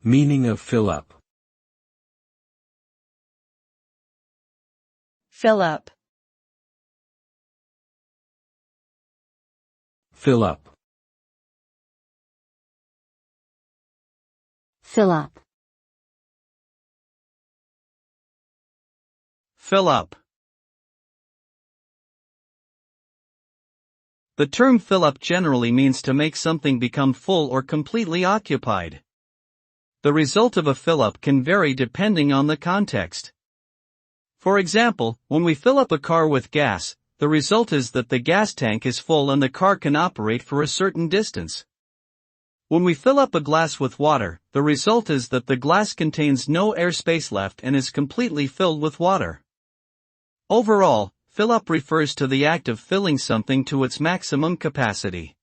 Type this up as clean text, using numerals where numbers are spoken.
Meaning of fill up. Fill up. Fill up. Fill up. Fill up. The term fill up generally means to make something become full or completely occupied. The result of a fill up can vary depending on the context. For example, when we fill up a car with gas, the result is that the gas tank is full and the car can operate for a certain distance. When we fill up a glass with water, the result is that the glass contains no airspace left and is completely filled with water. Overall, fill up refers to the act of filling something to its maximum capacity.